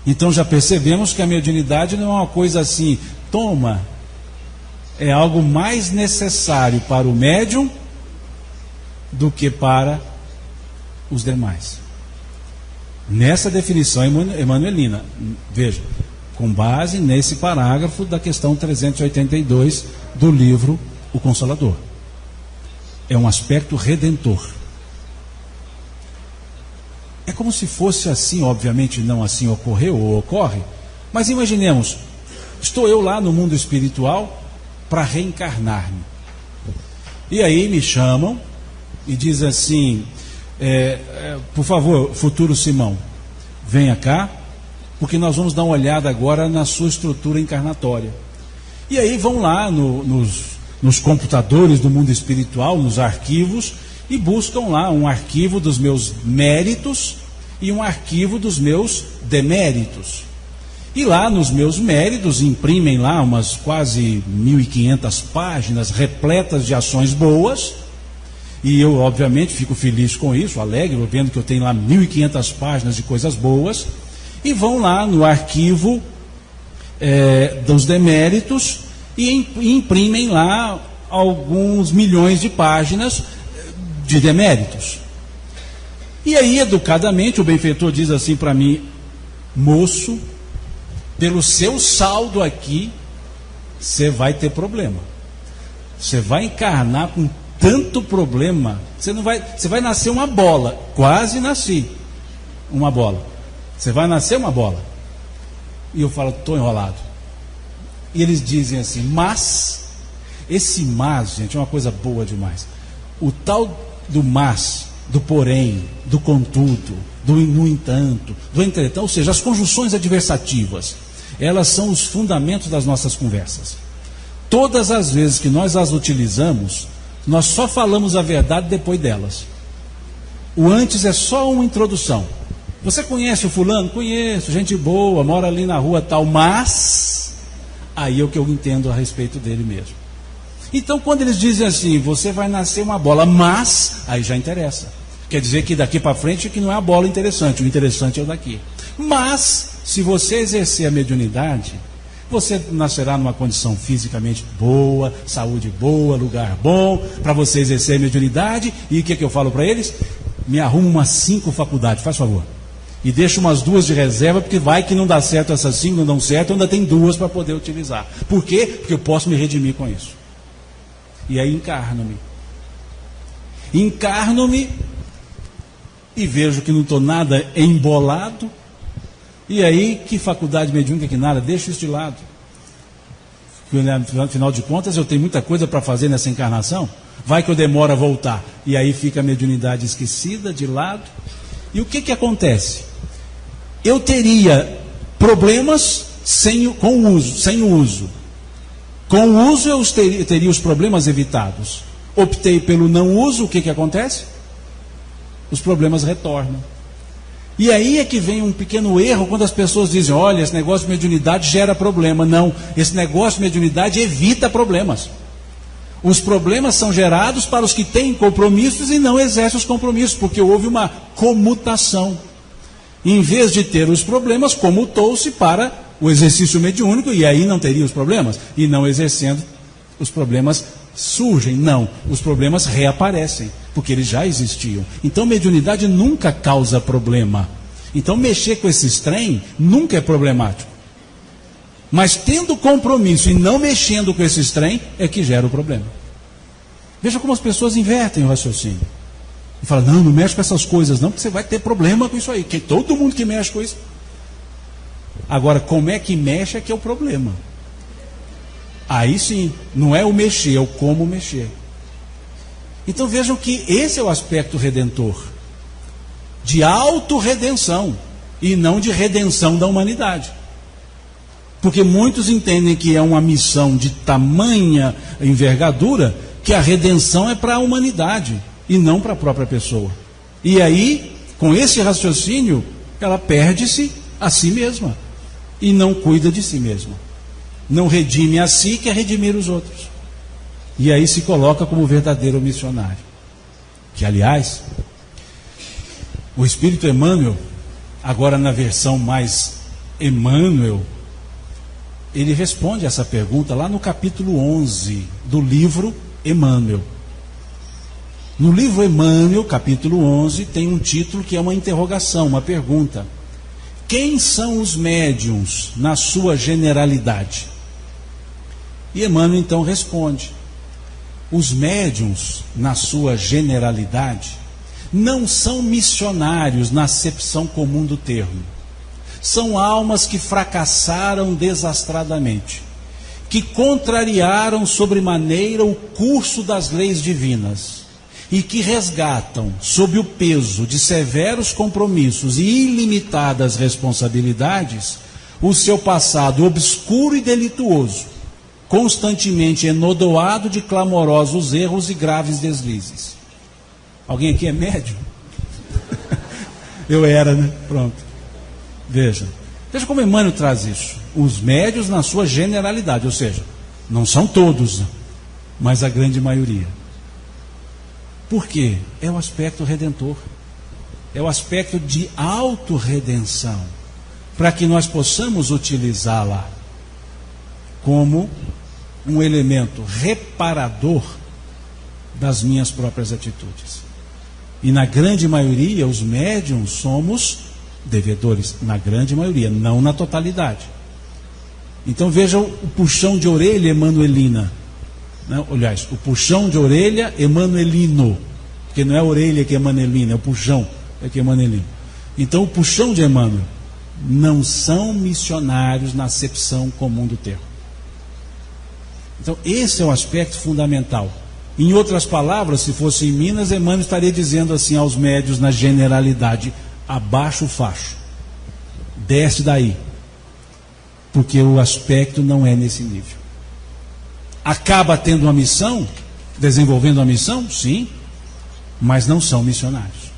Então já percebemos que a mediunidade não é uma coisa assim, toma, é algo mais necessário para o médium do que para os demais. Nessa definição emanuelina, veja, com base nesse parágrafo da questão 382 do livro O Consolador. É um aspecto redentor. É como se fosse assim, obviamente não assim ocorreu ou ocorre, mas imaginemos, estou eu lá no mundo espiritual para reencarnar-me. E aí me chamam e dizem assim, por favor, futuro Simão, venha cá, porque nós vamos dar uma olhada agora na sua estrutura encarnatória. E aí vão lá nos computadores do mundo espiritual, nos arquivos, e buscam lá um arquivo dos meus méritos e um arquivo dos meus deméritos. E lá nos meus méritos imprimem lá umas quase 1.500 páginas repletas de ações boas, e eu obviamente fico feliz com isso, alegre, vendo que eu tenho lá 1.500 páginas de coisas boas, e vão lá no arquivo dos deméritos e imprimem lá alguns milhões de páginas de deméritos. E aí, educadamente, o benfeitor diz assim para mim, moço, pelo seu saldo aqui, você vai ter problema. Você vai encarnar com tanto problema, você vai nascer uma bola. Quase nasci uma bola. Você vai nascer uma bola. E eu falo, estou enrolado. E eles dizem assim, mas, esse mas, gente, é uma coisa boa demais. O tal do mas, do porém, do contudo, do no entanto, do entretanto, ou seja, as conjunções adversativas, elas são os fundamentos das nossas conversas. Todas as vezes que nós as utilizamos, nós só falamos a verdade depois delas. O antes é só uma introdução. Você conhece o fulano? Conheço, gente boa, mora ali na rua tal, mas aí é o que eu entendo a respeito dele mesmo. Então quando eles dizem assim, você vai nascer uma bola, mas, aí já interessa. Quer dizer que daqui para frente que não é a bola interessante, o interessante é o daqui. Mas, se você exercer a mediunidade, você nascerá numa condição fisicamente boa, saúde boa, lugar bom, para você exercer a mediunidade. E o que eu falo para eles? Me arruma umas 5 faculdades, faz favor. E deixa umas 2 de reserva, porque vai que não dá certo essas 5, não dão certo, ainda tem 2 para poder utilizar. Por quê? Porque eu posso me redimir com isso. E aí encarno-me. Encarno-me e vejo que não estou nada embolado. E aí, que faculdade mediúnica que nada, deixa isso de lado. Afinal de contas, eu tenho muita coisa para fazer nessa encarnação. Vai que eu demoro a voltar. E aí fica a mediunidade esquecida, de lado. E o que acontece? Eu teria problemas sem o uso. Com o uso eu teria os problemas evitados. Optei pelo não uso, o que acontece? Os problemas retornam. E aí é que vem um pequeno erro quando as pessoas dizem, olha, esse negócio de mediunidade gera problema. Não, esse negócio de mediunidade evita problemas. Os problemas são gerados para os que têm compromissos e não exercem os compromissos, porque houve uma comutação. Em vez de ter os problemas, comutou-se para o exercício mediúnico, e aí não teria os problemas. E não exercendo, os problemas surgem. Não, os problemas reaparecem, porque eles já existiam. Então mediunidade nunca causa problema. Então mexer com esses trem nunca é problemático. Mas tendo compromisso e não mexendo com esses trem é que gera o problema. Veja como as pessoas invertem o raciocínio. E falam, não mexe com essas coisas não, porque você vai ter problema com isso aí. Que todo mundo que mexe com isso. Agora, como é que mexe é que é o problema. Aí sim, não é o mexer, é o como mexer. Então vejam que esse é o aspecto redentor. De autorredenção e não de redenção da humanidade. Porque muitos entendem que é uma missão de tamanha envergadura que a redenção é para a humanidade e não para a própria pessoa. E aí, com esse raciocínio, ela perde-se a si mesma e não cuida de si mesma. Não redime a si, quer redimir os outros. E aí se coloca como verdadeiro missionário. Que, aliás, o Espírito Emmanuel, agora na versão mais Emmanuel, ele responde essa pergunta lá no capítulo 11 do livro Emmanuel. No livro Emmanuel, capítulo 11, tem um título que é uma interrogação, uma pergunta. Quem são os médiuns na sua generalidade? E Emmanuel então responde: os médiuns, na sua generalidade, não são missionários na acepção comum do termo. São almas que fracassaram desastradamente, que contrariaram sobremaneira o curso das leis divinas e que resgatam, sob o peso de severos compromissos e ilimitadas responsabilidades, o seu passado obscuro e delituoso, constantemente enodoado de clamorosos erros e graves deslizes. Alguém aqui é médium? Eu era, né? Pronto. Veja como Emmanuel traz isso. Os médiuns na sua generalidade, ou seja, não são todos, mas a grande maioria. Por quê? É o aspecto redentor. É o aspecto de autorredenção, para que nós possamos utilizá-la como um elemento reparador das minhas próprias atitudes. E na grande maioria, os médiuns somos devedores, na grande maioria, não na totalidade. Então vejam o puxão de orelha emanuelina, né? Aliás, o puxão de orelha emanuelino, porque não é a orelha que é emanuelina, é o puxão que é emanuelino. Então o puxão de Emmanuel: não são missionários na acepção comum do termo. Então esse é o aspecto fundamental. Em outras palavras, se fosse em Minas, Emmanuel estaria dizendo assim aos médios na generalidade: abaixa o facho, desce daí, porque o aspecto não é nesse nível. Acaba tendo uma missão, desenvolvendo uma missão, sim, mas não são missionários.